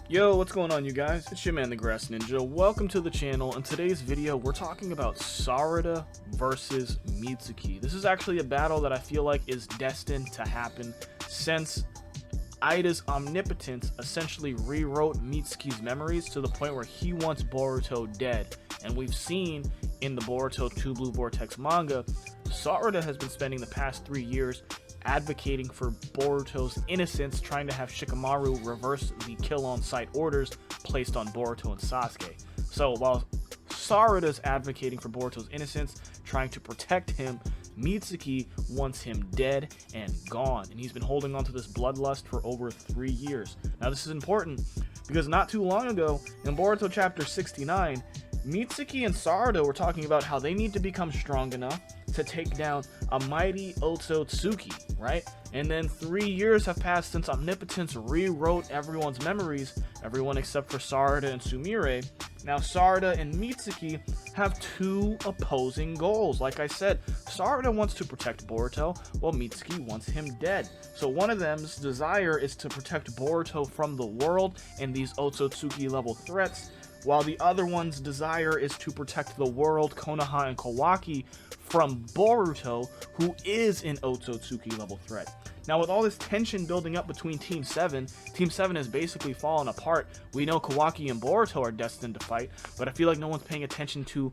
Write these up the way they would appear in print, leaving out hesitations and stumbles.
Yo, what's going on, you guys? It's your man, the Grass Ninja. Welcome to the channel. In today's video, we're talking about Sarada versus Mitsuki. This is actually a battle that I feel like is destined to happen since Ida's omnipotence essentially rewrote Mitsuki's memories to the point where he wants Boruto dead. And we've seen in the Boruto 2 Blue Vortex manga, Sarada has been spending the past 3 years advocating for Boruto's innocence, trying to have Shikamaru reverse the kill-on-sight orders placed on Boruto and Sasuke. So while Sarada's advocating for Boruto's innocence, trying to protect him, Mitsuki wants him dead and gone, and he's been holding on to this bloodlust for over 3 years. Now this is important because not too long ago, in Boruto chapter 69, Mitsuki and Sarada were talking about how they need to become strong enough to take down a mighty Otsutsuki, right? And then 3 years have passed since Omnipotence rewrote everyone's memories, everyone except for Sarada and Sumire. Now Sarada and Mitsuki have two opposing goals. Like I said, Sarada wants to protect Boruto, while Mitsuki wants him dead. So one of them's desire is to protect Boruto from the world and these Otsutsuki level threats, while the other one's desire is to protect the world, Konoha and Kawaki, from Boruto, who is an Otsutsuki level threat. Now with all this tension building up between Team 7 has basically fallen apart. We know Kawaki and Boruto are destined to fight, but I feel like no one's paying attention to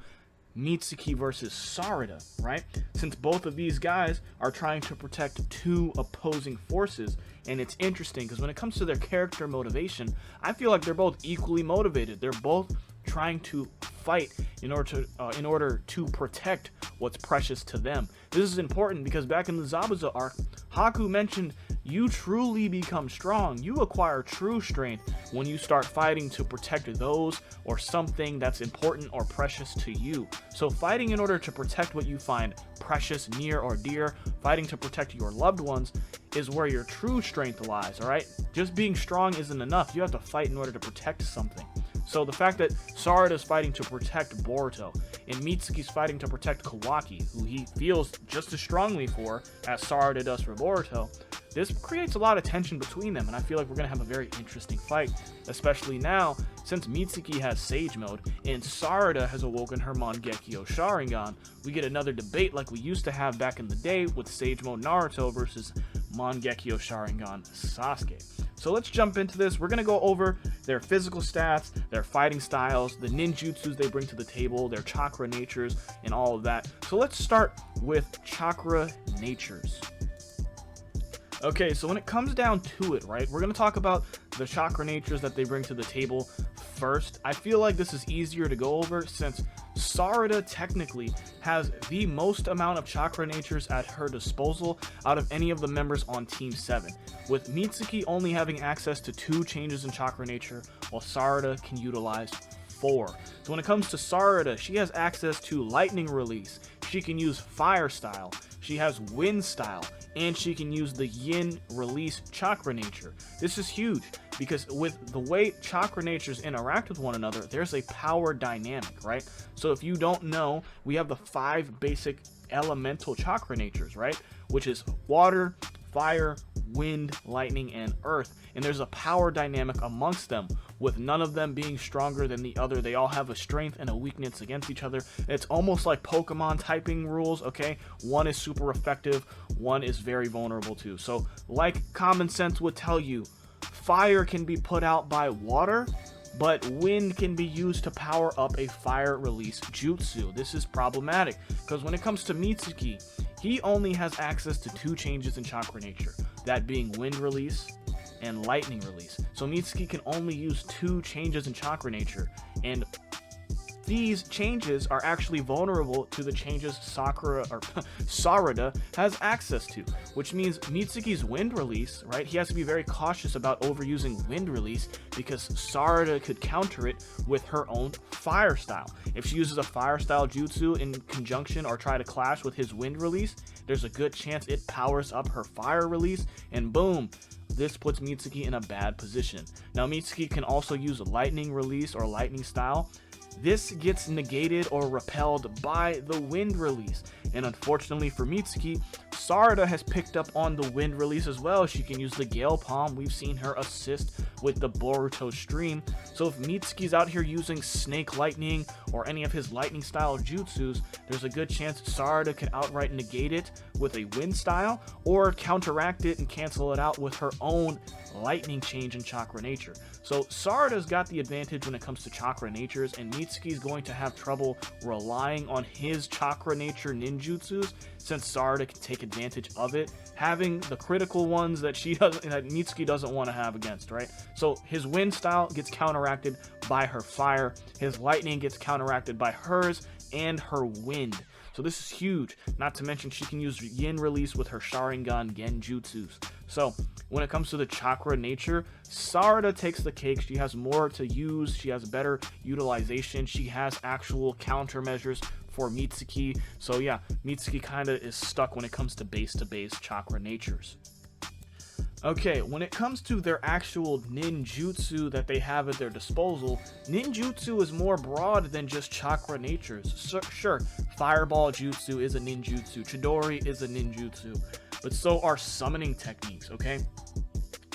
Mitsuki versus Sarada, right? Since both of these guys are trying to protect two opposing forces, and it's interesting because when it comes to their character motivation, I feel like they're both equally motivated. They're both trying to fight in order to protect what's precious to them. This is important because back in the Zabuza arc, Haku mentioned you truly become strong. You acquire true strength when you start fighting to protect those or something that's important or precious to you. So fighting in order to protect what you find precious, near, or dear, fighting to protect your loved ones, is where your true strength lies, alright? Just being strong isn't enough. You have to fight in order to protect something. So the fact that Sarada's fighting to protect Boruto, and Mitsuki's fighting to protect Kawaki, who he feels just as strongly for as Sarada does for Boruto, this creates a lot of tension between them, and I feel like we're going to have a very interesting fight, especially now, since Mitsuki has Sage Mode, and Sarada has awoken her Mangekyo Sharingan. We get another debate like we used to have back in the day with Sage Mode Naruto versus Mangekyo Sharingan Sasuke. So let's jump into this. We're going to go over their physical stats, their fighting styles, the ninjutsus they bring to the table, their chakra natures, and all of that. So let's start with chakra natures. Okay, so when it comes down to it, right, we're going to talk about the chakra natures that they bring to the table first. I feel like this is easier to go over since Sarada technically has the most amount of chakra natures at her disposal out of any of the members on Team 7, with Mitsuki only having access to 2 changes in chakra nature, while Sarada can utilize 4. So when it comes to Sarada, she has access to lightning release, she can use fire style, she has wind style, and she can use the yin release chakra nature. This is huge because with the way chakra natures interact with one another, there's a power dynamic, right? So if you don't know, we have the 5 basic elemental chakra natures, right? Which is water, fire, wind, lightning, and earth. And there's a power dynamic amongst them, with none of them being stronger than the other. They all have a strength and a weakness against each other. It's almost like Pokemon typing rules, okay? One is super effective, one is very vulnerable too. So like common sense would tell you, fire can be put out by water, but wind can be used to power up a fire release jutsu. This is problematic because when it comes to Mitsuki, he only has access to 2 changes in chakra nature, that being wind release and lightning release. So Mitsuki can only use 2 changes in chakra nature, and these changes are actually vulnerable to the changes Sarada has access to, which means Mitsuki's wind release, right? He has to be very cautious about overusing wind release because Sarada could counter it with her own fire style. If she uses a fire style jutsu in conjunction or try to clash with his wind release, there's a good chance it powers up her fire release, and boom, this puts Mitsuki in a bad position. Now Mitsuki can also use lightning release or lightning style. This gets negated or repelled by the wind release, and unfortunately for Mitsuki, Sarada has picked up on the wind release as well. She can use the Gale Palm. We've seen her assist with the Boruto stream. So if Mitsuki's out here using Snake Lightning or any of his lightning style jutsus, there's a good chance Sarada can outright negate it with a wind style or counteract it and cancel it out with her own lightning change in chakra nature. So Sarada's got the advantage when it comes to chakra natures, and Mitsuki's going to have trouble relying on his chakra nature ninjutsus since Sarada can take advantage of it, having the critical ones that Mitsuki doesn't want to have against, right? So his wind style gets counteracted by her fire, his lightning gets counteracted by hers and her wind. So this is huge. Not to mention she can use yin release with her Sharingan genjutsus. So when it comes to the chakra nature, Sarada takes the cake. She has more to use. She has better utilization. She has actual countermeasures for Mitsuki. So yeah, Mitsuki kind of is stuck when it comes to base chakra natures. Okay, when it comes to their actual ninjutsu that they have at their disposal, ninjutsu is more broad than just chakra natures. Sure, fireball jutsu is a ninjutsu, Chidori is a ninjutsu, but so are summoning techniques, okay?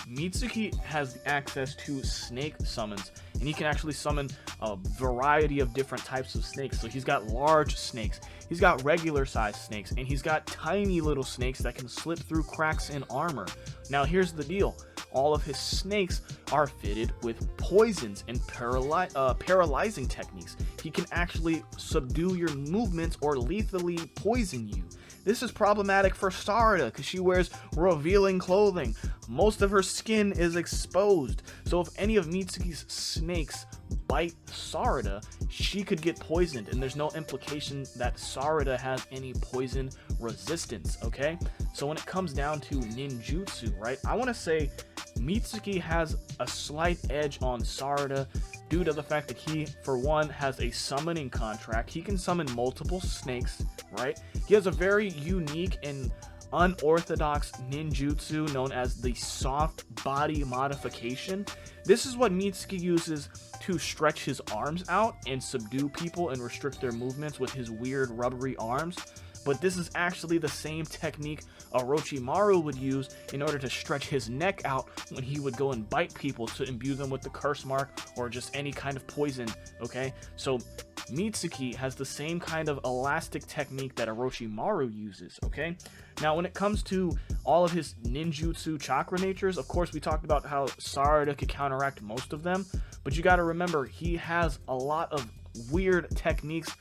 Mitsuki has access to snake summons, and he can actually summon a variety of different types of snakes. So he's got large snakes, he's got regular sized snakes, and he's got tiny little snakes that can slip through cracks in armor. Now here's the deal, all of his snakes are fitted with poisons and paralyzing techniques. He can actually subdue your movements or lethally poison you. This is problematic for Sarada because she wears revealing clothing. Most of her skin is exposed. So if any of Mitsuki's snakes bite Sarada, she could get poisoned, and there's no implication that Sarada has any poison resistance, okay? So when it comes down to ninjutsu, right, I want to say Mitsuki has a slight edge on Sarada due to the fact that he, for one, has a summoning contract. He can summon multiple snakes, right? He has a very unique and unorthodox ninjutsu known as the soft body modification. This is what Mitsuki uses to stretch his arms out and subdue people and restrict their movements with his weird rubbery arms. But this is actually the same technique Orochimaru would use in order to stretch his neck out when he would go and bite people to imbue them with the curse mark or just any kind of poison, okay? So Mitsuki has the same kind of elastic technique that Orochimaru uses, okay? Now, when it comes to all of his ninjutsu chakra natures, of course, we talked about how Sarada could counteract most of them, but you gotta remember, he has a lot of weird techniques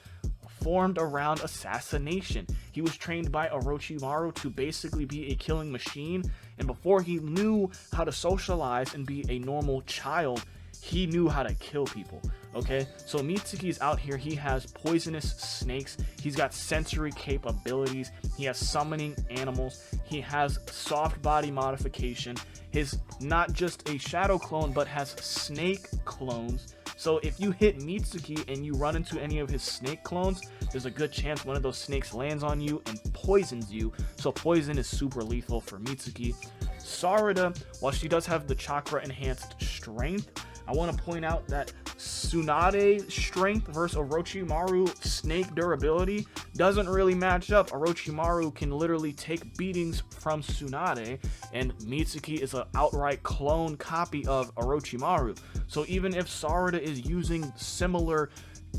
formed around assassination. He was trained by Orochimaru to basically be a killing machine, and before he knew how to socialize and be a normal child, he knew how to kill people, okay? So Mitsuki's out here, he has poisonous snakes, he's got sensory capabilities, he has summoning animals, he has soft body modification, his not just a shadow clone, but has snake clones. So if you hit Mitsuki and you run into any of his snake clones, there's a good chance one of those snakes lands on you and poisons you. So poison is super lethal for Mitsuki. Sarada, while she does have the chakra enhanced strength, I want to point out that Tsunade's strength versus Orochimaru snake durability doesn't really match up. Orochimaru can literally take beatings from Tsunade, and Mitsuki is an outright clone copy of Orochimaru. So even if Sarada is using similar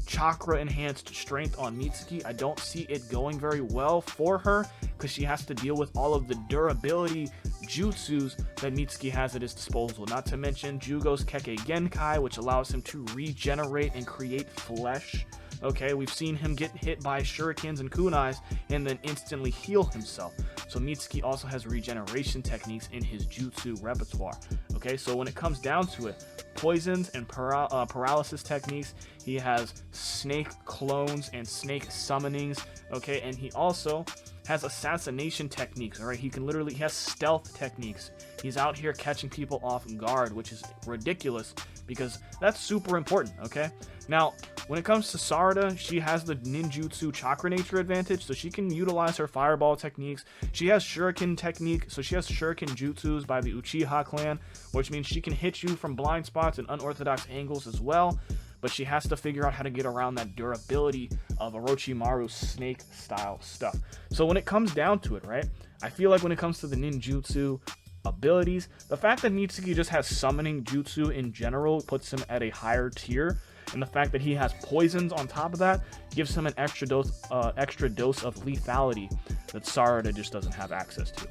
chakra enhanced strength on Mitsuki, I don't see it going very well for her because she has to deal with all of the durability jutsus that Mitsuki has at his disposal, not to mention Jugo's Kekkei Genkai, which allows him to regenerate and create flesh. Okay, we've seen him get hit by shurikens and kunais and then instantly heal himself. So Mitsuki also has regeneration techniques in his jutsu repertoire. Okay, so when it comes down to it, poisons and paralysis techniques, he has snake clones and snake summonings, okay, and he also has assassination techniques, all right? He has stealth techniques. He's out here catching people off guard, which is ridiculous because that's super important, okay? Now, when it comes to Sarada, she has the ninjutsu chakra nature advantage, so she can utilize her fireball techniques. She has shuriken technique, so she has shuriken jutsus by the Uchiha clan, which means she can hit you from blind spots and unorthodox angles as well. but she has to figure out how to get around that durability of Orochimaru's snake style stuff. So when it comes down to it, right, I feel like when it comes to the ninjutsu abilities, the fact that Mitsuki just has summoning jutsu in general puts him at a higher tier, and the fact that he has poisons on top of that gives him an extra dose of lethality that Sarada just doesn't have access to.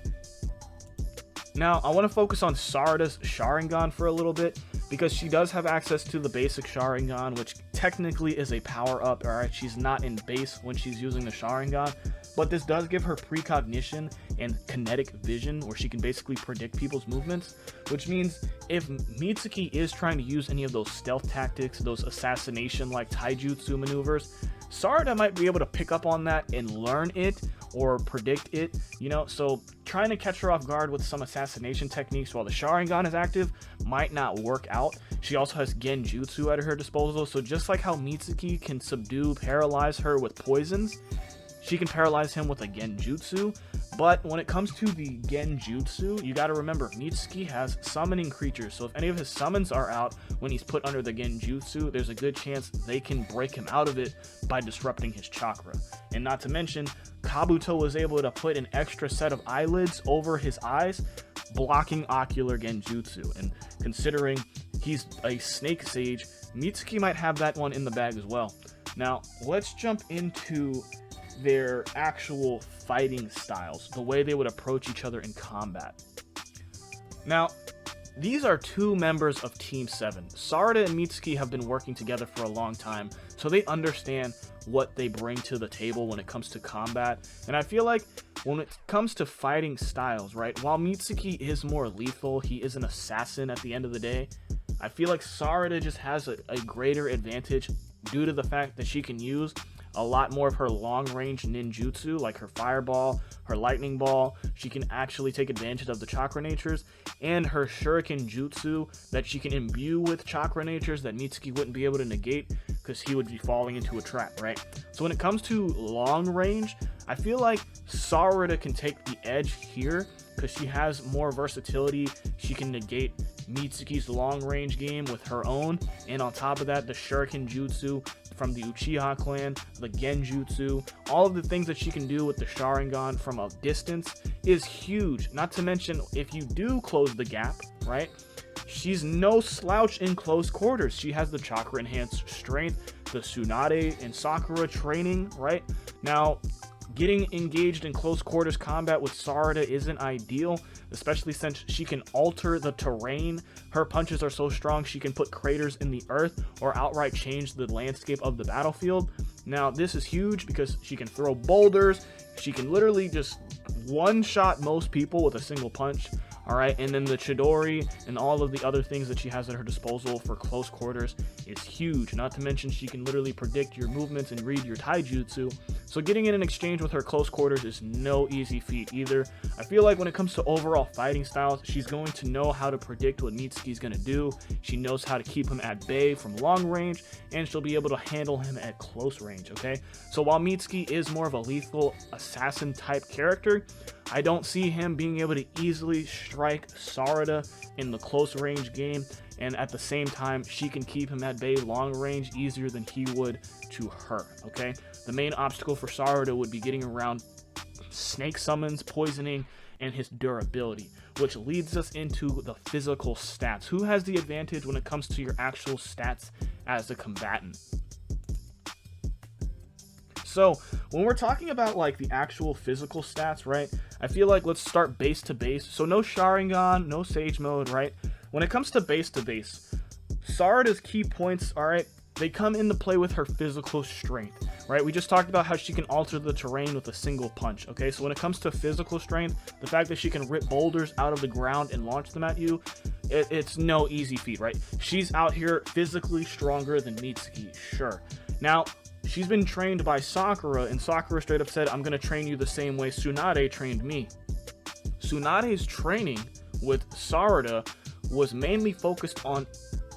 Now, I want to focus on Sarada's Sharingan for a little bit, because she does have access to the basic Sharingan, which technically is a power-up. Alright, she's not in base when she's using the Sharingan, but this does give her precognition and kinetic vision, where she can basically predict people's movements, which means if Mitsuki is trying to use any of those stealth tactics, those assassination-like taijutsu maneuvers, Sarada might be able to pick up on that and learn it or predict it, you know. So trying to catch her off guard with some assassination techniques while the Sharingan is active might not work out. She also has Genjutsu at her disposal, so just like how Mitsuki can paralyze her with poisons, she can paralyze him with a Genjutsu. But when it comes to the Genjutsu, you gotta remember, Mitsuki has summoning creatures, so if any of his summons are out when he's put under the Genjutsu, there's a good chance they can break him out of it by disrupting his chakra. And not to mention, Kabuto was able to put an extra set of eyelids over his eyes, blocking ocular Genjutsu. And considering he's a snake sage, Mitsuki might have that one in the bag as well. Now, let's jump into their actual fighting styles, the way they would approach each other in combat. Now, these are two members of Team 7. Sarada and Mitsuki have been working together for a long time, so they understand what they bring to the table when it comes to combat. And I feel like when it comes to fighting styles, right, while Mitsuki is more lethal, he is an assassin at the end of the day, I feel like Sarada just has a greater advantage due to the fact that she can use a lot more of her long-range ninjutsu, like her fireball, her lightning ball. She can actually take advantage of the chakra natures, and her shuriken jutsu that she can imbue with chakra natures that Mitsuki wouldn't be able to negate because he would be falling into a trap, right? So when it comes to long range, I feel like Sarada can take the edge here because she has more versatility. She can negate Mitsuki's long range game with her own, and on top of that, the shuriken jutsu from the Uchiha clan, the Genjutsu, all of the things that she can do with the Sharingan from a distance is huge. Not to mention, if you do close the gap, right, she's no slouch in close quarters. She has the chakra enhanced strength, the Tsunade and Sakura training, right? Now, getting engaged in close quarters combat with Sarada isn't ideal, especially since she can alter the terrain. Her punches are so strong she can put craters in the earth or outright change the landscape of the battlefield. Now, this is huge because she can throw boulders. She can literally just one-shot most people with a single punch. Alright, and then the Chidori and all of the other things that she has at her disposal for close quarters is huge. Not to mention, she can literally predict your movements and read your taijutsu. So getting in an exchange with her close quarters is no easy feat either. I feel like when it comes to overall fighting styles, she's going to know how to predict what Mitsuki's going to do. She knows how to keep him at bay from long range, and she'll be able to handle him at close range, okay? So while Mitsuki is more of a lethal assassin type character, I don't see him being able to easily strike Sarada in the close range game, and at the same time, she can keep him at bay long range easier than he would to her, okay? The main obstacle for Sarada would be getting around snake summons, poisoning, and his durability, which leads us into the physical stats. Who has the advantage when it comes to your actual stats as a combatant? So when we're talking about like the actual physical stats, right, I feel like let's start base to base. So no Sharingan, no Sage Mode, right? When it comes to base, Sarada's key points, all right, they come into play with her physical strength, right? We just talked about how she can alter the terrain with a single punch, okay? So when it comes to physical strength, the fact that she can rip boulders out of the ground and launch them at you, it's no easy feat, right? She's out here physically stronger than Mitsuki, sure. Now, she's been trained by Sakura, and Sakura straight up said, I'm going to train you the same way Tsunade trained me. Tsunade's training with Sarada was mainly focused on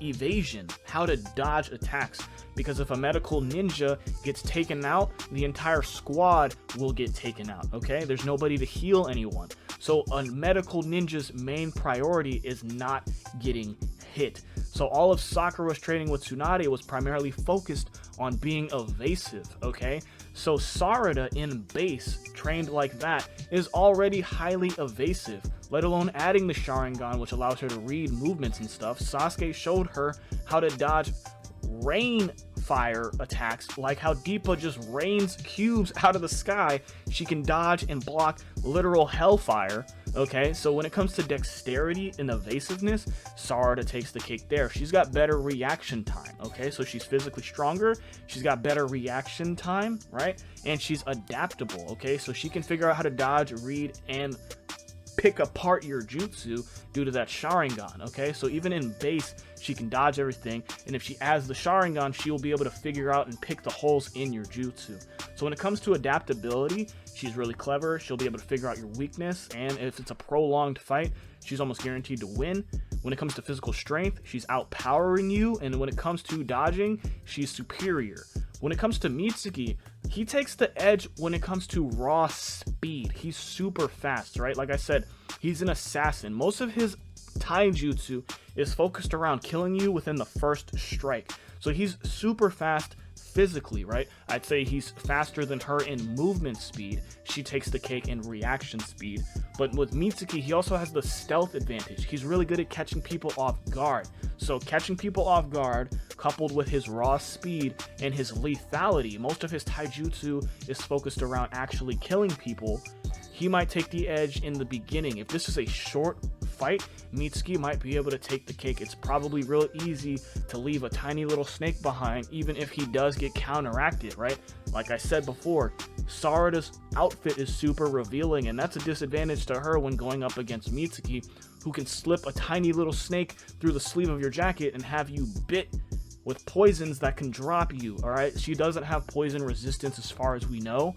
evasion, how to dodge attacks, because if a medical ninja gets taken out, the entire squad will get taken out, okay? There's nobody to heal anyone. So a medical ninja's main priority is not getting hit. So all of Sakura's training with Tsunade was primarily focused on being evasive, okay? So Sarada in base, trained like that, is already highly evasive, let alone adding the Sharingan, which allows her to read movements and stuff. Sasuke showed her how to dodge rain fire attacks, like how Deepa just rains cubes out of the sky. She can dodge and block literal hellfire. Okay, so when it comes to dexterity and evasiveness, Sarada takes the cake there. She's got better reaction time, okay? So she's physically stronger, she's got better reaction time, right? And she's adaptable, okay? So she can figure out how to dodge, read, and pick apart your jutsu due to that Sharingan, okay? So even in base, she can dodge everything, and if she adds the Sharingan, she will be able to figure out and pick the holes in your jutsu. So when it comes to adaptability, she's really clever. She'll be able to figure out your weakness, and if it's a prolonged fight, she's almost guaranteed to win. When it comes to physical strength, she's outpowering you, and when it comes to dodging, she's superior. When it comes to Mitsuki, he takes the edge when it comes to raw speed. He's super fast, right? Like I said, he's an assassin. Most of his taijutsu is focused around killing you within the first strike. So he's super fast physically, right? I'd say he's faster than her in movement speed. She takes the cake in reaction speed. But with Mitsuki, he also has the stealth advantage. He's really good at catching people off guard. So catching people off guard, coupled with his raw speed and his lethality, most of his taijutsu is focused around actually killing people. He might take the edge in the beginning. If this is a short fight, Mitsuki might be able to take the cake. It's probably real easy to leave a tiny little snake behind, even if he does get counteracted, right? Like I said before, Sarada's outfit is super revealing, and that's a disadvantage to her when going up against Mitsuki, who can slip a tiny little snake through the sleeve of your jacket and have you bit with poisons that can drop you, alright? She doesn't have poison resistance as far as we know.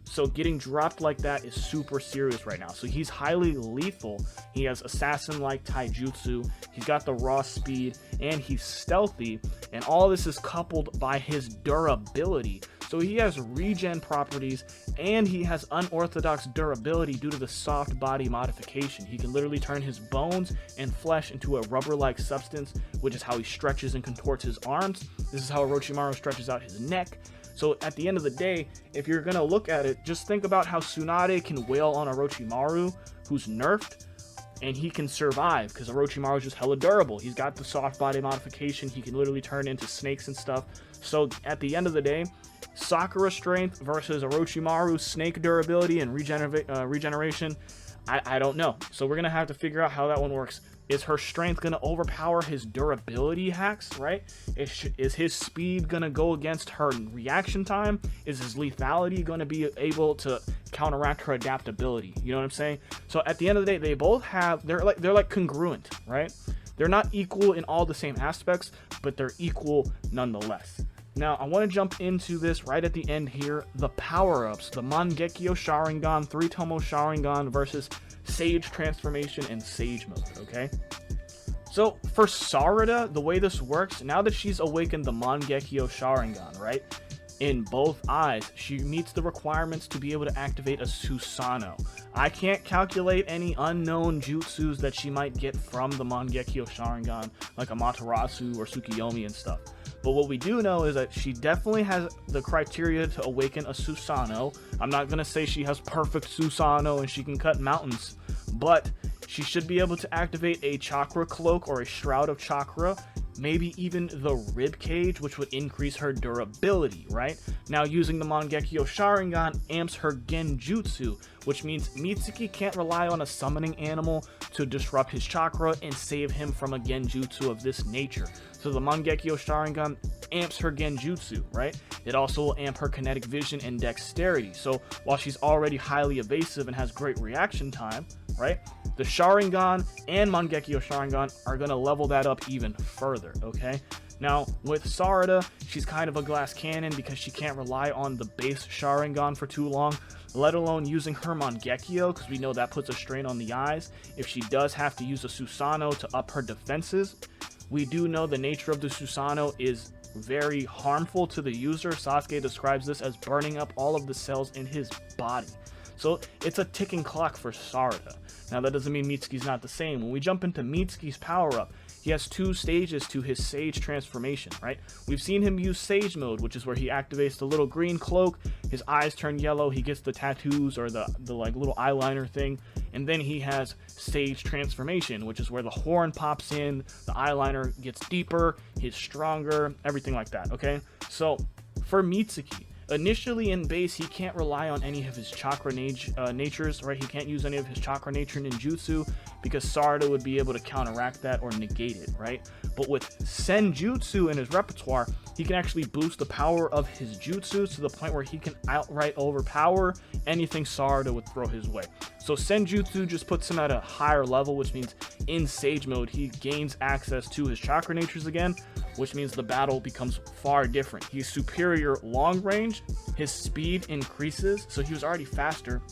So getting dropped like that is super serious right now. So he's highly lethal. He has assassin-like taijutsu. He's got the raw speed, and he's stealthy. And all this is coupled by his durability. So he has regen properties, and he has unorthodox durability due to the soft body modification. He can literally turn his bones and flesh into a rubber-like substance, which is how he stretches and contorts his arms. This is how Orochimaru stretches out his neck. So at the end of the day, if you're going to look at it, just think about how Tsunade can wail on Orochimaru, who's nerfed, and he can survive because Orochimaru is just hella durable. He's got the soft body modification. He can literally turn into snakes and stuff. So at the end of the day, Sakura strength versus Orochimaru's snake durability and regeneration, I don't know. So we're going to have to figure out how that one works. Is her strength going to overpower his durability hacks, right? Is his speed going to go against her reaction time? Is his lethality going to be able to counteract her adaptability? You know what I'm saying? So at the end of the day, they both have, they're like congruent, right? They're not equal in all the same aspects, but they're equal nonetheless. Now, I want to jump into this right at the end here. The power-ups, the Mangekyo Sharingan, 3-Tomo Sharingan versus Sage Transformation and Sage Mode, okay? So, for Sarada, the way this works, now that she's awakened the Mangekyo Sharingan, right? In both eyes, she meets the requirements to be able to activate a Susanoo. I can't calculate any unknown jutsus that she might get from the Mangekyo Sharingan, like Amaterasu or Tsukiyomi and stuff. But what we do know is that she definitely has the criteria to awaken a Susanoo. I'm not going to say she has perfect Susanoo and she can cut mountains, but she should be able to activate a chakra cloak or a shroud of chakra, maybe even the rib cage, which would increase her durability, right? Now, using the Mangekyo Sharingan amps her genjutsu, which means Mitsuki can't rely on a summoning animal to disrupt his chakra and save him from a genjutsu of this nature. So the Mangekyo Sharingan amps her genjutsu, right? It also will amp her kinetic vision and dexterity. So while she's already highly evasive and has great reaction time, right? The Sharingan and Mangekyo Sharingan are going to level that up even further, okay? Now, with Sarada, she's kind of a glass cannon because she can't rely on the base Sharingan for too long, let alone using her Mangekyo, because we know that puts a strain on the eyes. If she does have to use a Susanoo to up her defenses, we do know the nature of the Susanoo is very harmful to the user. Sasuke describes this as burning up all of the cells in his body. So it's a ticking clock for Sarada. Now that doesn't mean Mitsuki's not the same. When we jump into Mitsuki's power up, he has 2 stages to his Sage transformation, right? We've seen him use Sage mode, which is where he activates the little green cloak, his eyes turn yellow, he gets the tattoos or the like little eyeliner thing, and then he has Sage transformation, which is where the horn pops in, the eyeliner gets deeper, he's stronger, everything like that, okay? So for Mitsuki, initially in base, he can't rely on any of his chakra natures, right? He can't use any of his chakra nature ninjutsu because Sarada would be able to counteract that or negate it, right? But with Senjutsu in his repertoire, he can actually boost the power of his jutsus to the point where he can outright overpower anything Sarada would throw his way. So Senjutsu just puts him at a higher level, which means in Sage mode, he gains access to his chakra natures again, which means the battle becomes far different. He's superior long range, his speed increases, so he was already faster.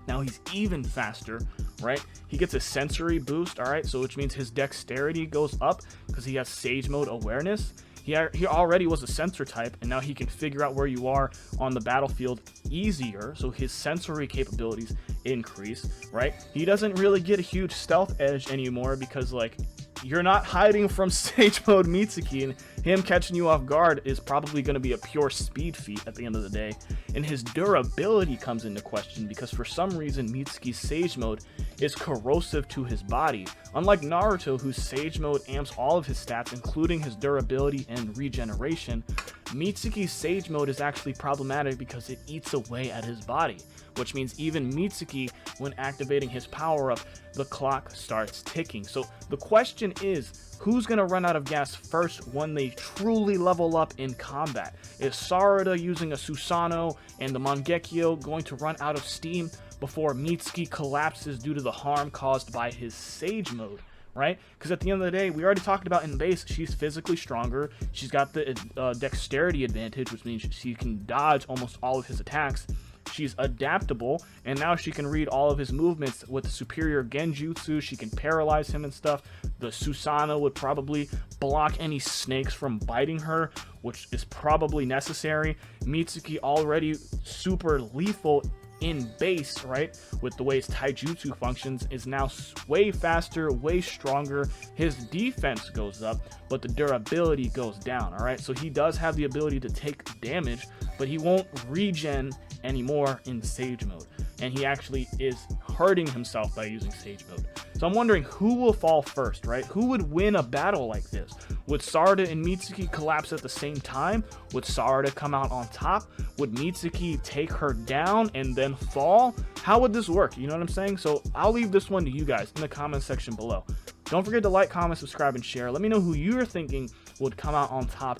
Now he's even faster, right? He gets a sensory boost, all right? So which means his dexterity goes up because he has Sage mode awareness. He already was a sensor type, and now he can figure out where you are on the battlefield easier, so his sensory capabilities increase, right? He doesn't really get a huge stealth edge anymore because, like, you're not hiding from Sage mode Mitsuki, and him catching you off guard is probably going to be a pure speed feat at the end of the day. And his durability comes into question because for some reason Mitsuki's Sage mode is corrosive to his body. Unlike Naruto, whose Sage mode amps all of his stats, including his durability and regeneration, Mitsuki's Sage mode is actually problematic because it eats away at his body, which means even Mitsuki, when activating his power-up, the clock starts ticking. So the question is, who's going to run out of gas first when they truly level up in combat? Is Sarada using a Susanoo and the Mangekyo going to run out of steam before Mitsuki collapses due to the harm caused by his Sage mode? Right? Because at the end of the day, we already talked about in base, she's physically stronger. She's got the dexterity advantage, which means she can dodge almost all of his attacks. She's adaptable, and now she can read all of his movements with the superior genjutsu. She can paralyze him and stuff. The Susanoo would probably block any snakes from biting her, which is probably necessary. Mitsuki already super lethal in base, right, with the way his taijutsu functions, is now way faster, way stronger. His defense goes up, but the durability goes down, all right? So he does have the ability to take damage, but he won't regen anymore in Sage mode, and he actually is hurting himself by using Sage mode. So I'm wondering who will fall first, right? Who would win a battle like this? Would Sarada and Mitsuki collapse at the same time? Would Sarada come out on top? Would Mitsuki take her down and then fall? How would this work? You know what I'm saying? So I'll leave this one to you guys in the comment section below. Don't forget to like, comment, subscribe, and share. Let me know who you're thinking would come out on top.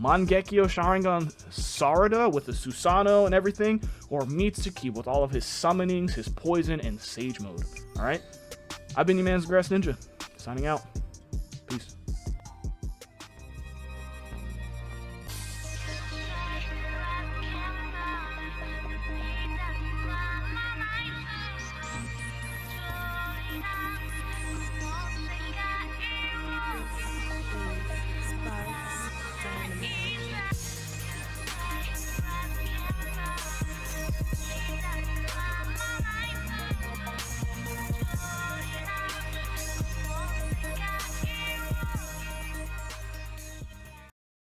Mangekyo Sharingan Sarada with the Susanoo and everything, or Mitsuki with all of his summonings, his poison, and Sage mode. Alright? I've been your man's Grass Ninja, signing out.